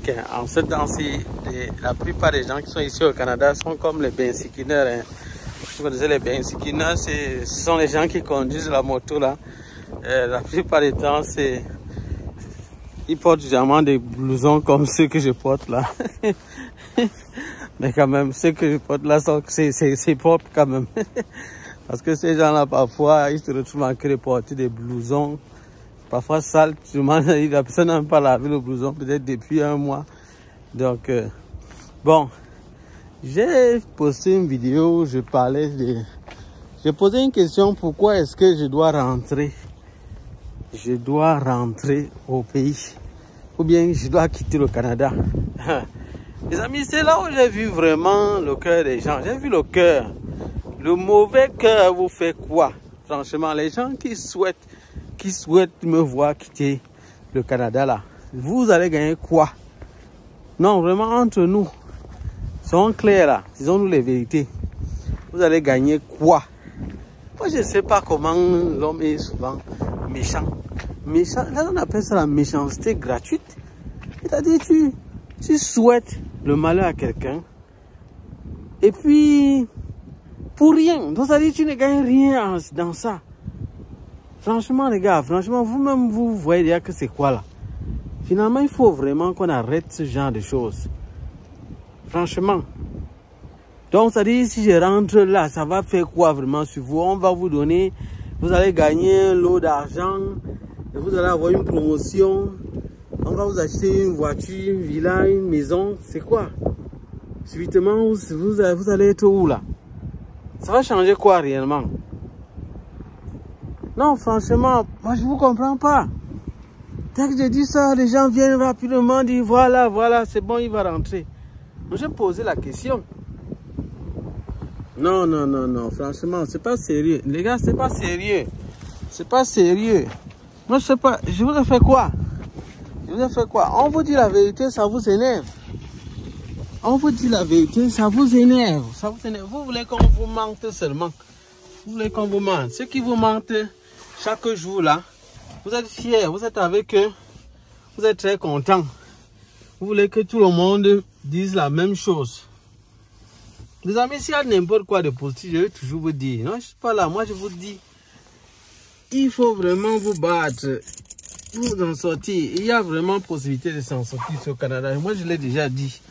africains. En ce temps-ci, la plupart des gens qui sont ici au Canada sont comme les bensikineurs. Hein. Vous connaissez les bensikineurs, ce sont les gens qui conduisent la moto là. La plupart du temps, ils portent généralement des blousons comme ceux que je porte là. Mais quand même, ceux que je porte là, c'est propre quand même. Parce que ces gens-là, parfois, ils se retrouvent en train de porter des blousons. Parfois sales, la personne n'a même pas lavé le blouson, peut-être depuis un mois. Donc, bon, j'ai posté une vidéo où je parlais de... J'ai posé une question, pourquoi est-ce que je dois rentrer? Je dois rentrer au pays. Ou bien je dois quitter le Canada. Les amis, c'est là où j'ai vu vraiment le cœur des gens. J'ai vu le cœur. Le mauvais cœur vous fait quoi? Franchement, les gens qui souhaitent me voir quitter le Canada là, vous allez gagner quoi? Non, vraiment entre nous, soyons clairs là, disons-nous les vérités. Vous allez gagner quoi? Moi je ne sais pas comment l'homme est souvent méchant. Méchant, là on appelle ça la méchanceté gratuite. C'est-à-dire tu souhaites le malheur à quelqu'un et puis pour rien. Donc ça veut dire que tu ne gagnes rien dans ça. Franchement les gars, franchement vous-même vous voyez déjà que c'est quoi là. Finalement il faut vraiment qu'on arrête ce genre de choses. Franchement. Donc ça veut dire si je rentre là, ça va faire quoi vraiment sur vous? On va vous donner, vous allez gagner un lot d'argent, vous allez avoir une promotion, on va vous acheter une voiture, une villa, une maison, c'est quoi? Subitement vous allez être où là? Ça va changer quoi réellement? Non, franchement, moi je vous comprends pas. Dès que je dis ça, les gens viennent rapidement dire voilà, c'est bon, il va rentrer. Moi j'ai posé la question. Non, franchement, c'est pas sérieux. Les gars, c'est pas sérieux. C'est pas sérieux. Moi je sais pas, je vous ai fait quoi? Je vous ai fait quoi? On vous dit la vérité, ça vous énerve. On vous dit la vérité, ça vous énerve. Ça vous énerve. Vous voulez qu'on vous mente seulement. Vous voulez qu'on vous mente. Ceux qui vous mentent chaque jour là, vous êtes fiers, vous êtes avec eux, vous êtes très contents. Vous voulez que tout le monde dise la même chose. Les amis, s'il y a n'importe quoi de positif, je vais toujours vous dire. Non, je ne suis pas là, moi je vous dis. Il faut vraiment vous battre, vous en sortir. Il y a vraiment possibilité de s'en sortir au Canada. Moi je l'ai déjà dit.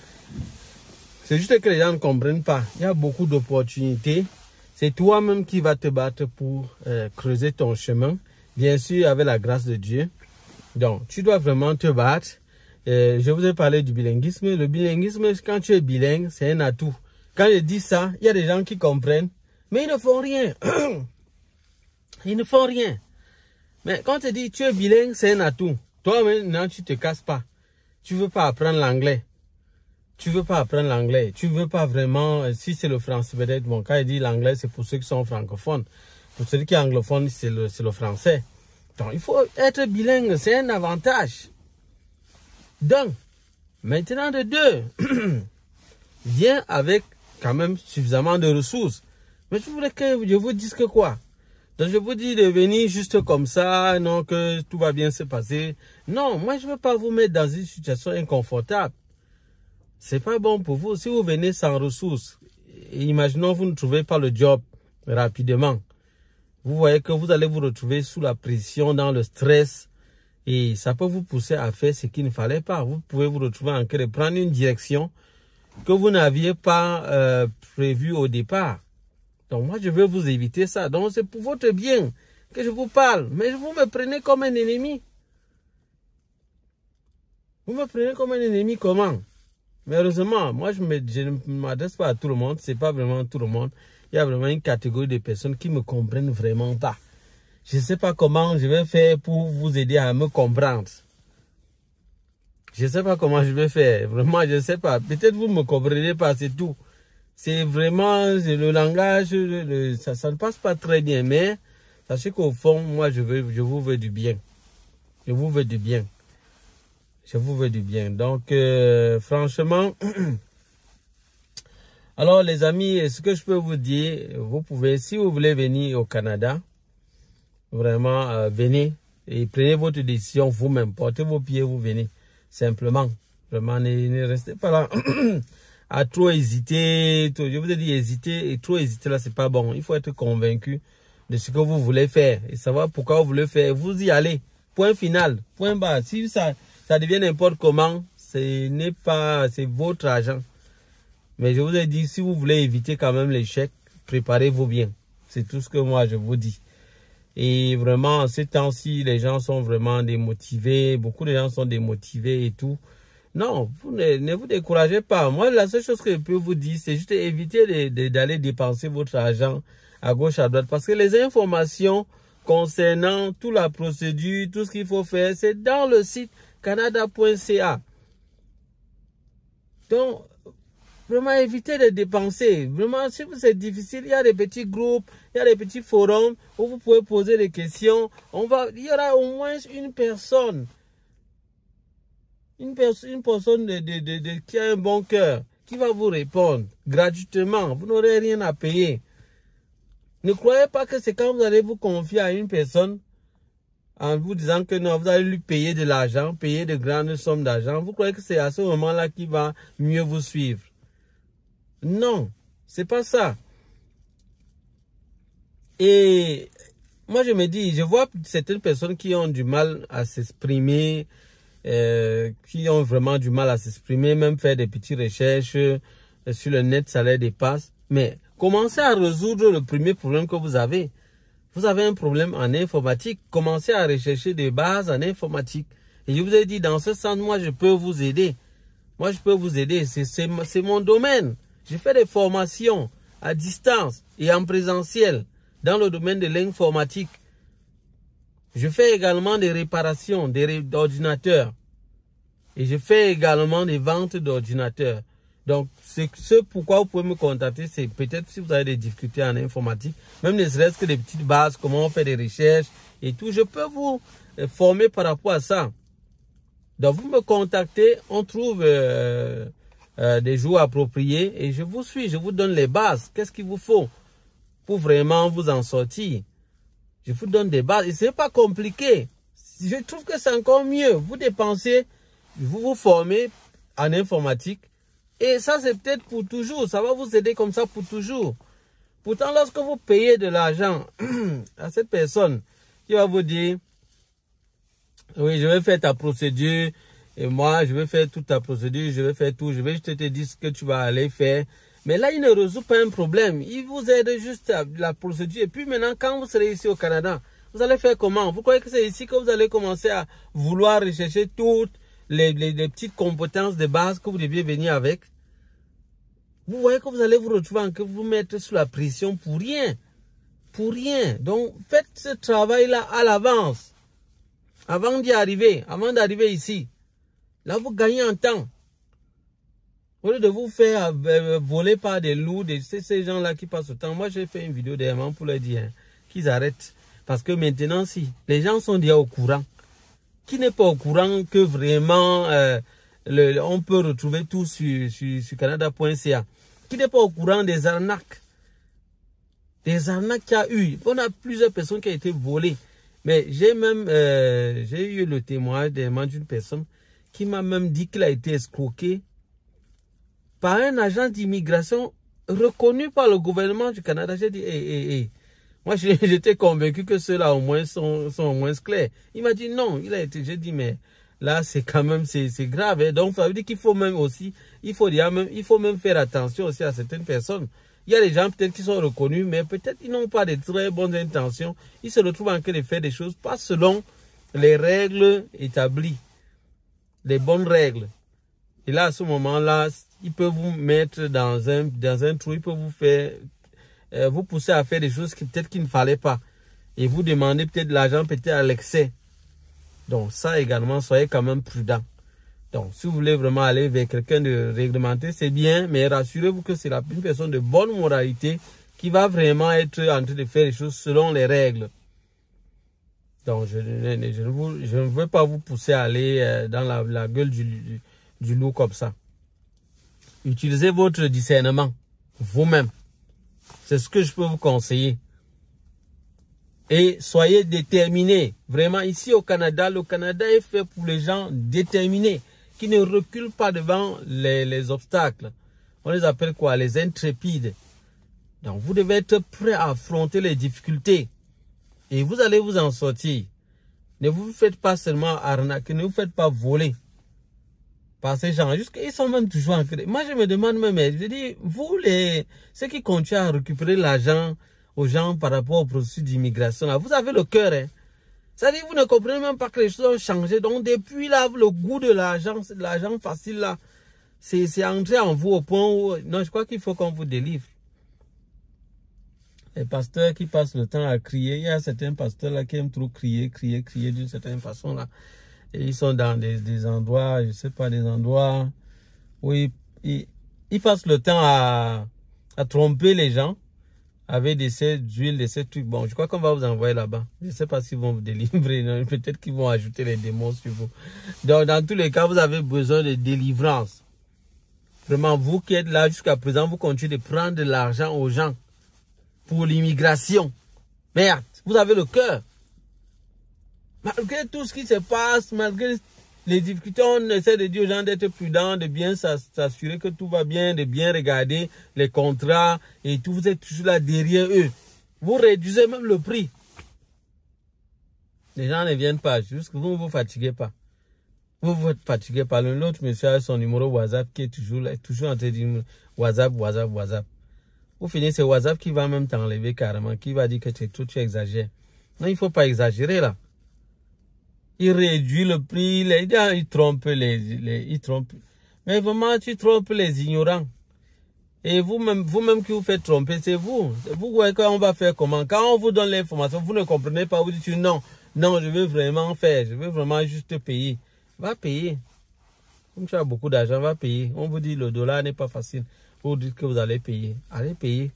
C'est juste que les gens ne comprennent pas. Il y a beaucoup d'opportunités. C'est toi-même qui vas te battre pour creuser ton chemin. Bien sûr, avec la grâce de Dieu. Donc, tu dois vraiment te battre. Je vous ai parlé du bilinguisme. Le bilinguisme, quand tu es bilingue, c'est un atout. Quand je dis ça, il y a des gens qui comprennent. Mais ils ne font rien. Ils ne font rien. Mais quand tu dis tu es bilingue, c'est un atout. Toi, maintenant, tu ne te casses pas. Tu ne veux pas apprendre l'anglais. Tu veux pas apprendre l'anglais. Tu veux pas vraiment, si c'est le français peut-être, bon, quand il dit l'anglais, c'est pour ceux qui sont francophones. Pour ceux qui sont anglophones, c'est le français. Donc, il faut être bilingue, c'est un avantage. Donc, maintenant de deux, viens avec quand même suffisamment de ressources. Mais je voulais que je vous dise que quoi? Donc, je vous dis de venir juste comme ça, non, que tout va bien se passer. Non, moi, je ne veux pas vous mettre dans une situation inconfortable. C'est pas bon pour vous. Si vous venez sans ressources, imaginons vous ne trouvez pas le job rapidement. Vous voyez que vous allez vous retrouver sous la pression, dans le stress. Et ça peut vous pousser à faire ce qu'il ne fallait pas. Vous pouvez vous retrouver en train de prendre une direction que vous n'aviez pas prévue au départ. Donc moi, je veux vous éviter ça. Donc c'est pour votre bien que je vous parle. Mais vous me prenez comme un ennemi. Vous me prenez comme un ennemi comment? Mais heureusement, moi, je ne m'adresse pas à tout le monde. Ce n'est pas vraiment tout le monde. Il y a vraiment une catégorie de personnes qui ne me comprennent vraiment pas. Je ne sais pas comment je vais faire pour vous aider à me comprendre. Je ne sais pas comment je vais faire. Vraiment, je ne sais pas. Peut-être vous ne me comprenez pas, c'est tout. C'est vraiment le langage, ça ne passe pas très bien. Mais sachez qu'au fond, moi, je vous veux du bien. Je vous veux du bien. Je vous veux du bien. Donc, franchement, alors les amis, ce que je peux vous dire, vous pouvez, si vous voulez venir au Canada, vraiment, venez et prenez votre décision vous-même. Portez vos pieds, vous venez. Simplement. Vraiment, ne restez pas là à trop hésiter. Je vous ai dit hésiter, et trop hésiter là, c'est pas bon. Il faut être convaincu de ce que vous voulez faire et savoir pourquoi vous voulez faire. Vous y allez. Point final, point bas. Si ça devient n'importe comment, c'est votre argent. Mais je vous ai dit, si vous voulez éviter quand même l'échec, préparez-vous bien. C'est tout ce que moi je vous dis. Et vraiment, ces temps-ci, les gens sont vraiment démotivés. Beaucoup de gens sont démotivés et tout. Non, ne vous découragez pas. Moi, la seule chose que je peux vous dire, c'est juste éviter d'aller dépenser votre argent à gauche, à droite. Parce que les informations concernant toute la procédure, tout ce qu'il faut faire, c'est dans le site canada.ca. Donc, vraiment, évitez de dépenser. Vraiment, si c'est difficile, il y a des petits groupes, il y a des petits forums où vous pouvez poser des questions. Il y aura au moins une personne. Une personne qui a un bon cœur, qui va vous répondre gratuitement. Vous n'aurez rien à payer. Ne croyez pas que c'est quand vous allez vous confier à une personne en vous disant que non, vous allez lui payer de l'argent, payer de grandes sommes d'argent. Vous croyez que c'est à ce moment-là qu'il va mieux vous suivre. Non, c'est pas ça. Et moi, je me dis, je vois certaines personnes qui ont du mal à s'exprimer, qui ont vraiment du mal à s'exprimer, même faire des petites recherches sur le net, ça les dépasse. Mais commencez à résoudre le premier problème que vous avez. Vous avez un problème en informatique, commencez à rechercher des bases en informatique. Et je vous ai dit, dans ce sens, moi, je peux vous aider. Moi, je peux vous aider. C'est mon domaine. Je fais des formations à distance et en présentiel dans le domaine de l'informatique. Je fais également des réparations d'ordinateurs. Et je fais également des ventes d'ordinateurs. Donc, ce pourquoi vous pouvez me contacter, c'est peut-être si vous avez des difficultés en informatique, même ne serait-ce que des petites bases, comment on fait des recherches et tout. Je peux vous former par rapport à ça. Donc, vous me contactez, on trouve des jours appropriés et je vous suis, je vous donne les bases. Qu'est-ce qu'il vous faut pour vraiment vous en sortir? Je vous donne des bases et ce n'est pas compliqué. Je trouve que c'est encore mieux. Vous dépensez, vous vous formez en informatique et ça c'est peut-être pour toujours. Ça va vous aider comme ça pour toujours. Pourtant, lorsque vous payez de l'argent à cette personne qui va vous dire, oui, je vais faire ta procédure et moi, je vais faire toute ta procédure, je vais faire tout, je vais juste te dire ce que tu vas aller faire. Mais là, il ne résout pas un problème. Il vous aide juste à la procédure. Et puis maintenant, quand vous serez ici au Canada, vous allez faire comment? Vous croyez que c'est ici que vous allez commencer à vouloir rechercher toutes les petites compétences de base que vous deviez venir avec? Vous voyez que vous allez vous retrouver en que vous mettre sous la pression pour rien. Pour rien. Donc, faites ce travail-là à l'avance. Avant d'y arriver, avant d'arriver ici. Là, vous gagnez en temps. Au lieu de vous faire voler par des loups, ces gens-là qui passent au temps. Moi, j'ai fait une vidéo dernièrement pour leur dire hein, qu'ils arrêtent. Parce que maintenant, si les gens sont déjà au courant, qui n'est pas au courant que vraiment on peut retrouver tout sur canada.ca, qui n'est pas au courant des arnaques. Des arnaques qu'il y a eu. On a plusieurs personnes qui ont été volées. Mais j'ai même eu le témoignage d'une personne qui m'a même dit qu'il a été escroqué par un agent d'immigration reconnu par le gouvernement du Canada. J'ai dit, moi j'étais convaincu que ceux-là au moins sont au moins clairs. Il m'a dit non, j'ai dit mais là c'est quand même c'est grave. Hein. Donc ça veut dire qu'il faut même aussi, il faut même faire attention aussi à certaines personnes. Il y a des gens peut-être qui sont reconnus, mais peut-être ils n'ont pas de très bonnes intentions. Ils se retrouvent en train de faire des choses pas selon les règles établies, les bonnes règles. Et là, à ce moment-là, ils peuvent vous mettre dans un trou, ils peuvent vous faire, vous pousser à faire des choses qui peut-être qu'il ne fallait pas. Et vous demander peut-être de l'argent, peut-être à l'excès. Donc ça également, soyez quand même prudent. Donc, si vous voulez vraiment aller vers quelqu'un de réglementé, c'est bien, mais rassurez-vous que c'est une personne de bonne moralité qui va vraiment être en train de faire les choses selon les règles. Donc, je ne veux pas vous pousser à aller dans la gueule du loup comme ça. Utilisez votre discernement, vous-même. C'est ce que je peux vous conseiller. Et soyez déterminés. Vraiment, ici au Canada, le Canada est fait pour les gens déterminés, qui ne reculent pas devant les obstacles. On les appelle quoi? Les intrépides. Donc, vous devez être prêt à affronter les difficultés. Et vous allez vous en sortir. Ne vous faites pas seulement arnaquer, ne vous faites pas voler par ces gens. Ils sont même toujours en crédit. Moi, je me demande même, je dis, vous, ceux qui continuent à récupérer l'argent aux gens par rapport au processus d'immigration, là, vous avez le cœur, hein. C'est-à-dire, vous ne comprenez même pas que les choses ont changé. Donc, depuis là, le goût de l'argent facile, là, c'est entré en vous au point où, non, je crois qu'il faut qu'on vous délivre. Les pasteurs qui passent le temps à crier, il y a certains pasteurs là qui aiment trop crier d'une certaine façon là. Et ils sont dans des endroits, je sais pas, des endroits où ils passent le temps à tromper les gens avec ces huiles, de ces trucs. Bon, je crois qu'on va vous envoyer là-bas. Je ne sais pas s'ils vont vous délivrer, peut-être qu'ils vont ajouter les démons sur vous. Donc, dans tous les cas, vous avez besoin de délivrance. Vraiment, vous qui êtes là jusqu'à présent, vous continuez de prendre de l'argent aux gens pour l'immigration. Merde, vous avez le cœur. Malgré tout ce qui se passe, malgré les difficultés, on essaie de dire aux gens d'être prudents, de bien s'assurer que tout va bien, de bien regarder les contrats et tout. Vous êtes toujours là derrière eux. Vous réduisez même le prix. Les gens ne viennent pas, juste que vous ne vous fatiguez pas. Vous vous fatiguez pas. L'autre monsieur a son numéro WhatsApp qui est toujours là, toujours en train de dire WhatsApp. Vous finissez, c'est WhatsApp qui va même t'enlever carrément, qui va dire que tu exagères. Non, il ne faut pas exagérer là. Il réduit le prix, il trompe il trompe. Mais vraiment, tu trompes les ignorants. Et vous-même qui vous faites tromper, c'est vous. Vous voyez qu'on va faire comment? Quand on vous donne l'information, vous ne comprenez pas, vous dites non, je veux vraiment faire, je veux vraiment juste payer. Va payer. Comme tu as beaucoup d'argent, va payer. On vous dit le dollar n'est pas facile. Vous dites que vous allez payer. Allez payer.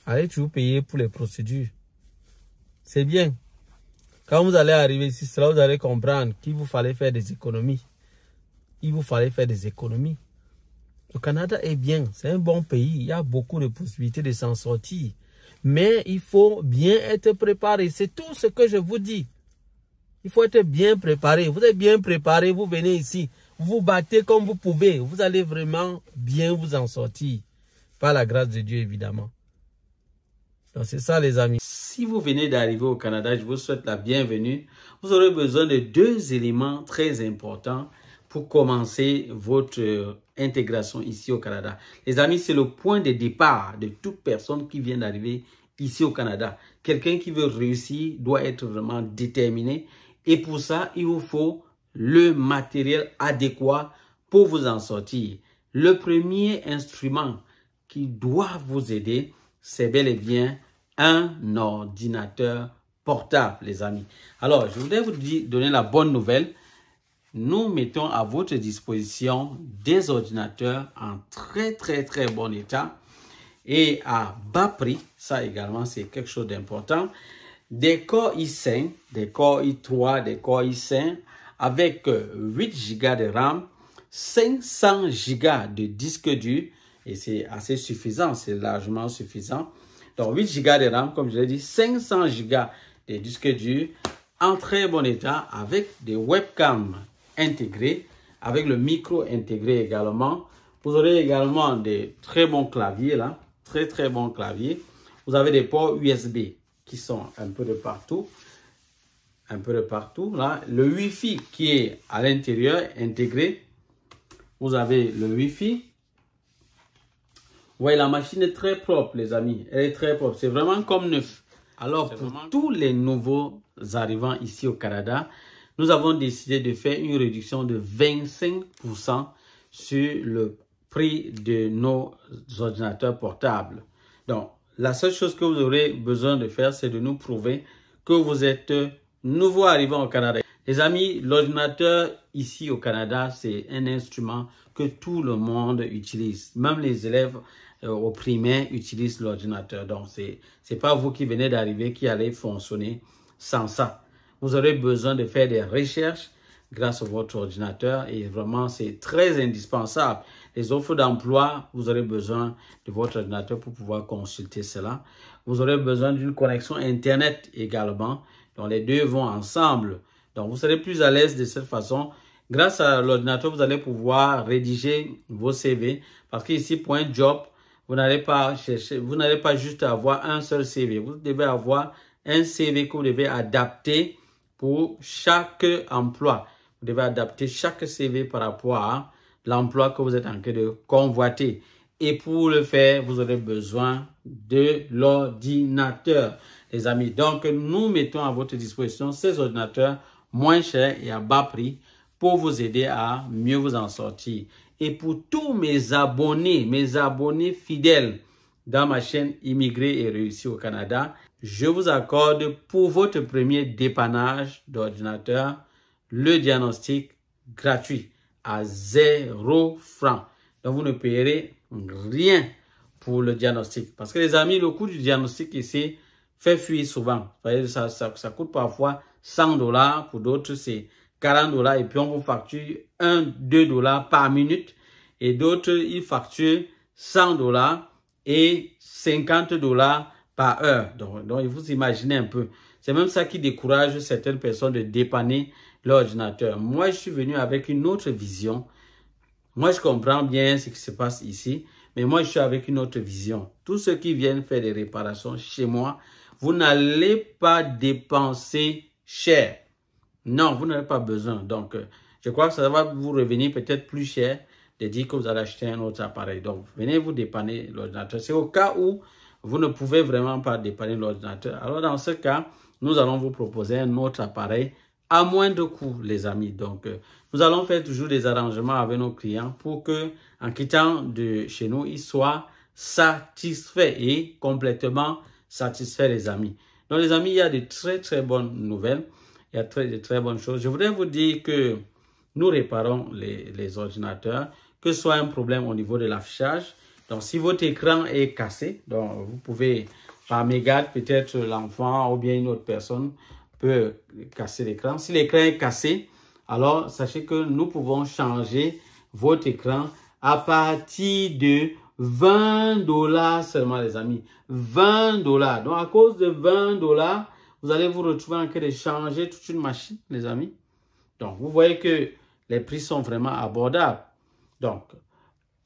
Allez toujours payer pour les procédures. C'est bien. Quand vous allez arriver ici, cela vous allez comprendre qu'il vous fallait faire des économies. Il vous fallait faire des économies. Le Canada est bien, c'est un bon pays. Il y a beaucoup de possibilités de s'en sortir. Mais il faut bien être préparé. C'est tout ce que je vous dis. Il faut être bien préparé. Vous êtes bien préparé, vous venez ici. Vous vous battez comme vous pouvez. Vous allez vraiment bien vous en sortir. Par la grâce de Dieu, évidemment. Donc c'est ça les amis. Si vous venez d'arriver au Canada, je vous souhaite la bienvenue. Vous aurez besoin de 2 éléments très importants pour commencer votre intégration ici au Canada. Les amis, c'est le point de départ de toute personne qui vient d'arriver ici au Canada. Quelqu'un qui veut réussir doit être vraiment déterminé. Et pour ça, il vous faut le matériel adéquat pour vous en sortir. Le premier instrument qui doit vous aider, c'est bel et bien un ordinateur portable, les amis. Alors, je voudrais vous donner la bonne nouvelle. Nous mettons à votre disposition des ordinateurs en très bon état et à bas prix. Ça également, c'est quelque chose d'important. Des Core i5, des Core i3, des Core i5 avec 8 Go de RAM, 500 Go de disque dur et c'est assez suffisant, c'est largement suffisant. Donc 8 Go de RAM, comme je l'ai dit, 500 Go de disque dur en très bon état avec des webcams intégrés, avec le micro intégré également. Vous aurez également des très bons claviers là, très bons claviers. Vous avez des ports USB qui sont un peu de partout. Là, le Wi-Fi qui est à l'intérieur intégré. Vous avez le Wi-Fi. Vous voyez, la machine est très propre, les amis. Elle est très propre. C'est vraiment comme neuf. Alors, pour tous les nouveaux arrivants ici au Canada, nous avons décidé de faire une réduction de 25% sur le prix de nos ordinateurs portables. Donc, la seule chose que vous aurez besoin de faire, c'est de nous prouver que vous êtes nouveau arrivant au Canada. Les amis, l'ordinateur ici au Canada, c'est un instrument que tout le monde utilise. Même les élèves au primaire utilisent l'ordinateur. Donc, c'est pas vous qui venez d'arriver qui allez fonctionner sans ça. Vous aurez besoin de faire des recherches grâce à votre ordinateur et vraiment, c'est très indispensable. Les offres d'emploi, vous aurez besoin de votre ordinateur pour pouvoir consulter cela. Vous aurez besoin d'une connexion Internet également. Donc, les deux vont ensemble. Donc, vous serez plus à l'aise de cette façon Grâce à l'ordinateur, vous allez pouvoir rédiger vos CV. Parce qu'ici, pour un job, vous n'allez pas chercher, vous n'allez pas juste avoir un seul CV. Vous devez avoir un CV que vous devez adapter pour chaque emploi. Vous devez adapter chaque CV par rapport à l'emploi que vous êtes en train de convoiter. Et pour le faire, vous aurez besoin de l'ordinateur, les amis. Donc, nous mettons à votre disposition ces ordinateurs moins chers et à bas prix pour vous aider à mieux vous en sortir. Et pour tous mes abonnés fidèles dans ma chaîne Immigré et Réussi au Canada, je vous accorde pour votre premier dépannage d'ordinateur le diagnostic gratuit à 0 francs. Donc, vous ne payerez rien pour le diagnostic. Parce que les amis, le coût du diagnostic ici fait fuir souvent. Ça coûte parfois 100 $. Pour d'autres, c'est 40 $ et puis on vous facture 1-2 $ par minute. Et d'autres, ils facturent 100 $ et 50 $ par heure. Donc, vous imaginez un peu. C'est même ça qui décourage certaines personnes de dépanner l'ordinateur. Moi, je suis venu avec une autre vision. Moi, je comprends bien ce qui se passe ici, mais moi, je suis avec une autre vision. Tous ceux qui viennent faire des réparations chez moi, vous n'allez pas dépenser cher. Non, vous n'avez pas besoin. Donc, je crois que ça va vous revenir peut-être plus cher de dire que vous allez acheter un autre appareil. Donc, venez vous dépanner l'ordinateur. C'est au cas où vous ne pouvez vraiment pas dépanner l'ordinateur. Alors, dans ce cas, nous allons vous proposer un autre appareil à moindre coût, les amis. Donc, nous allons faire toujours des arrangements avec nos clients pour que, en quittant de chez nous, ils soient satisfaits et complètement satisfaits, les amis. Donc, les amis, il y a de très bonnes nouvelles. Il y a de très bonnes choses. Je voudrais vous dire que nous réparons les ordinateurs, que ce soit un problème au niveau de l'affichage. Donc, si votre écran est cassé, donc vous pouvez, par mégarde, peut-être l'enfant ou bien une autre personne peut casser l'écran. Si l'écran est cassé, alors sachez que nous pouvons changer votre écran à partir de 20 $ seulement, les amis. 20 $. Donc, à cause de 20 $, vous allez vous retrouver en train de changer toute une machine, les amis. Donc, vous voyez que les prix sont vraiment abordables. Donc,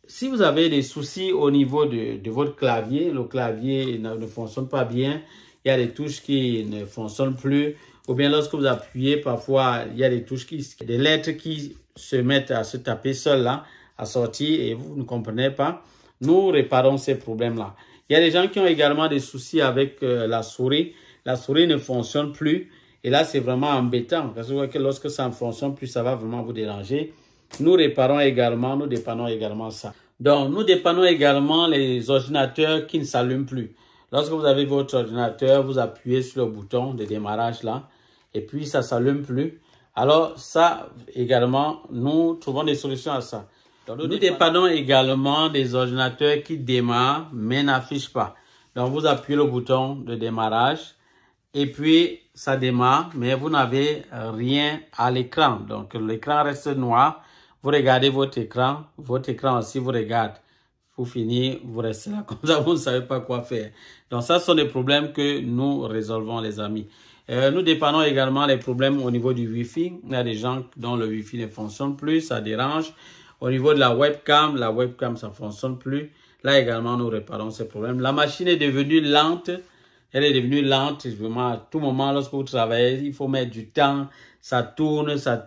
si vous avez des soucis au niveau de votre clavier, le clavier ne fonctionne pas bien, il y a des touches qui ne fonctionnent plus, ou bien lorsque vous appuyez, parfois, il y a des touches des lettres qui se mettent à se taper seules là, à sortir, et vous ne comprenez pas. Nous réparons ces problèmes-là. Il y a des gens qui ont également des soucis avec la souris. La souris ne fonctionne plus. Et là, c'est vraiment embêtant. Parce que lorsque ça ne fonctionne plus, ça va vraiment vous déranger. Nous réparons également, nous dépannons également ça. Donc, nous dépannons également les ordinateurs qui ne s'allument plus. Lorsque vous avez votre ordinateur, vous appuyez sur le bouton de démarrage là. Et puis, ça ne s'allume plus. Alors, ça également, nous trouvons des solutions à ça. Donc, nous dépannons également des ordinateurs qui démarrent, mais n'affichent pas. Donc, vous appuyez le bouton de démarrage. Et puis, ça démarre, mais vous n'avez rien à l'écran. Donc, l'écran reste noir. Vous regardez votre écran aussi vous regarde. Pour finir, vous restez là comme ça, vous ne savez pas quoi faire. Donc, ça, ce sont des problèmes que nous résolvons, les amis. Nous dépannons également les problèmes au niveau du Wi-Fi. Il y a des gens dont le Wi-Fi ne fonctionne plus, ça dérange. Au niveau de la webcam, ça ne fonctionne plus. Là également, nous réparons ces problèmes. La machine est devenue lente. Elle est devenue lente. Vraiment, à tout moment, lorsque vous travaillez, il faut mettre du temps. Ça tourne, ça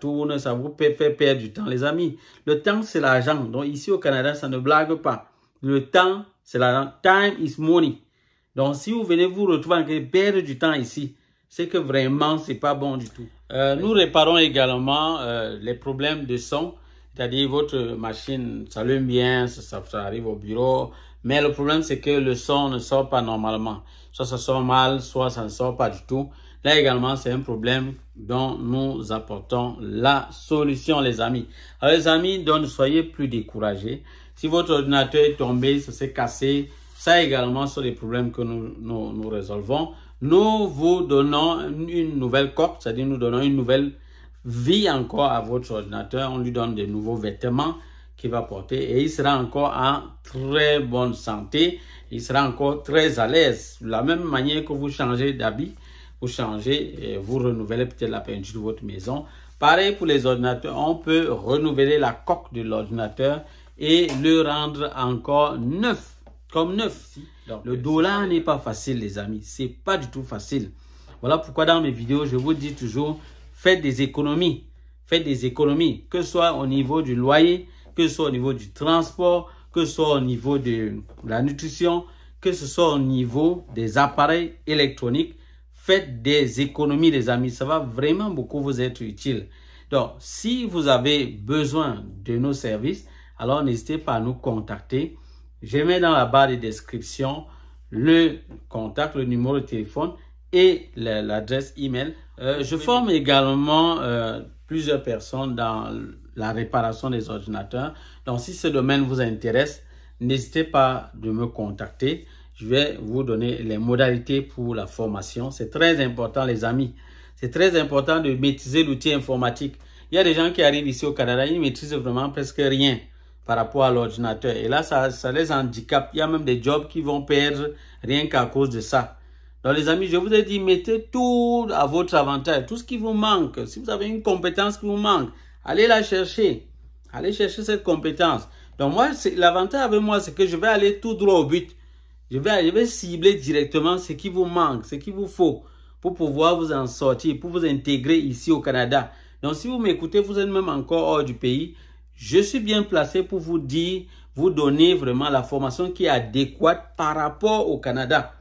vous fait perdre du temps, les amis. Le temps, c'est l'argent. Donc, ici au Canada, ça ne blague pas. Le temps, c'est l'argent. Time is money. Donc, si vous venez vous retrouver en perdre du temps ici, c'est que vraiment, c'est pas bon du tout. Nous réparons également les problèmes de son. C'est-à-dire, votre machine s'allume bien, ça arrive au bureau. Mais le problème, c'est que le son ne sort pas normalement. Soit ça sort mal, soit ça ne sort pas du tout. Là également, c'est un problème dont nous apportons la solution, les amis. Alors, les amis, donc, ne soyez plus découragés. Si votre ordinateur est tombé, ça s'est cassé, ça également sont des problèmes que nous résolvons. Nous vous donnons une nouvelle coque, c'est-à-dire nous donnons une nouvelle vie encore à votre ordinateur. On lui donne de nouveaux vêtements qu'il va porter et il sera encore en très bonne santé. Il sera encore très à l'aise. De la même manière que vous changez d'habit, vous changez et vous renouvelez peut-être la peinture de votre maison. Pareil pour les ordinateurs, on peut renouveler la coque de l'ordinateur et le rendre encore neuf, comme neuf. Donc, le dollar n'est pas facile, les amis. C'est pas du tout facile. Voilà pourquoi dans mes vidéos, je vous dis toujours, faites des économies. Faites des économies, que ce soit au niveau du loyer, que ce soit au niveau du transport, que ce soit au niveau de la nutrition, que ce soit au niveau des appareils électroniques. Faites des économies, les amis. Ça va vraiment beaucoup vous être utile. Donc, si vous avez besoin de nos services, alors n'hésitez pas à nous contacter. Je mets dans la barre de description le contact, le numéro de téléphone et l'adresse email. Je forme également plusieurs personnes dans la réparation des ordinateurs. Donc, si ce domaine vous intéresse, n'hésitez pas de me contacter. Je vais vous donner les modalités pour la formation. C'est très important, les amis. C'est très important de maîtriser l'outil informatique. Il y a des gens qui arrivent ici au Canada, ils maîtrisent vraiment presque rien par rapport à l'ordinateur. Et là, ça les handicape. Il y a même des jobs qui vont perdre rien qu'à cause de ça. Donc, les amis, je vous ai dit, mettez tout à votre avantage. Tout ce qui vous manque. Si vous avez une compétence qui vous manque, allez la chercher. Allez chercher cette compétence. Donc, moi, l'avantage avec moi, c'est que je vais aller tout droit au but. Je vais cibler directement ce qui vous manque, ce qu'il vous faut pour pouvoir vous en sortir, pour vous intégrer ici au Canada. Donc, si vous m'écoutez, vous êtes même encore hors du pays, je suis bien placé pour vous dire, vous donner vraiment la formation qui est adéquate par rapport au Canada.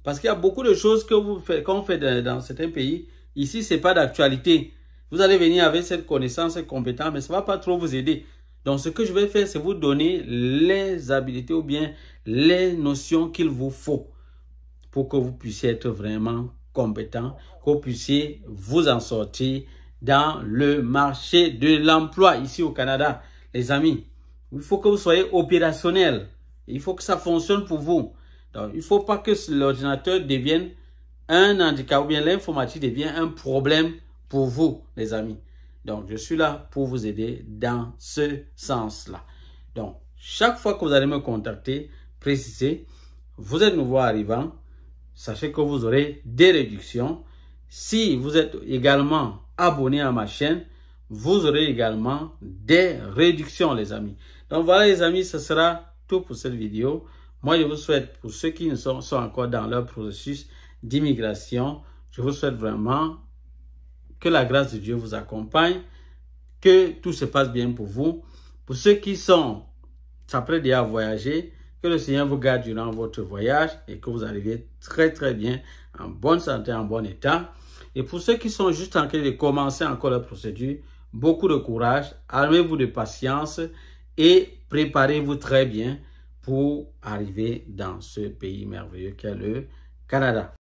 Parce qu'il y a beaucoup de choses que qu'on fait dans certains pays. Ici, ce n'est pas d'actualité. Vous allez venir avec cette connaissance, cette compétence, mais ça ne va pas trop vous aider. Donc, ce que je vais faire, c'est vous donner les habilités ou bien les notions qu'il vous faut pour que vous puissiez être vraiment compétent, que vous puissiez vous en sortir dans le marché de l'emploi ici au Canada. Les amis, il faut que vous soyez opérationnel. Il faut que ça fonctionne pour vous. Donc, il ne faut pas que l'ordinateur devienne un handicap ou bien l'informatique devienne un problème pour vous, les amis. Donc, je suis là pour vous aider dans ce sens-là. Donc, chaque fois que vous allez me contacter, précisez, vous êtes nouveau arrivant, sachez que vous aurez des réductions. Si vous êtes également abonné à ma chaîne, vous aurez également des réductions, les amis. Donc, voilà, les amis, ce sera tout pour cette vidéo. Moi, je vous souhaite, pour ceux qui ne sont encore dans leur processus d'immigration, je vous souhaite vraiment que la grâce de Dieu vous accompagne, que tout se passe bien pour vous. Pour ceux qui sont s'apprêtent à voyager, que le Seigneur vous garde durant votre voyage et que vous arriviez très très bien, en bonne santé, en bon état. Et pour ceux qui sont juste en train de commencer encore la procédure, beaucoup de courage, armez-vous de patience et préparez-vous très bien pour arriver dans ce pays merveilleux qu'est le Canada.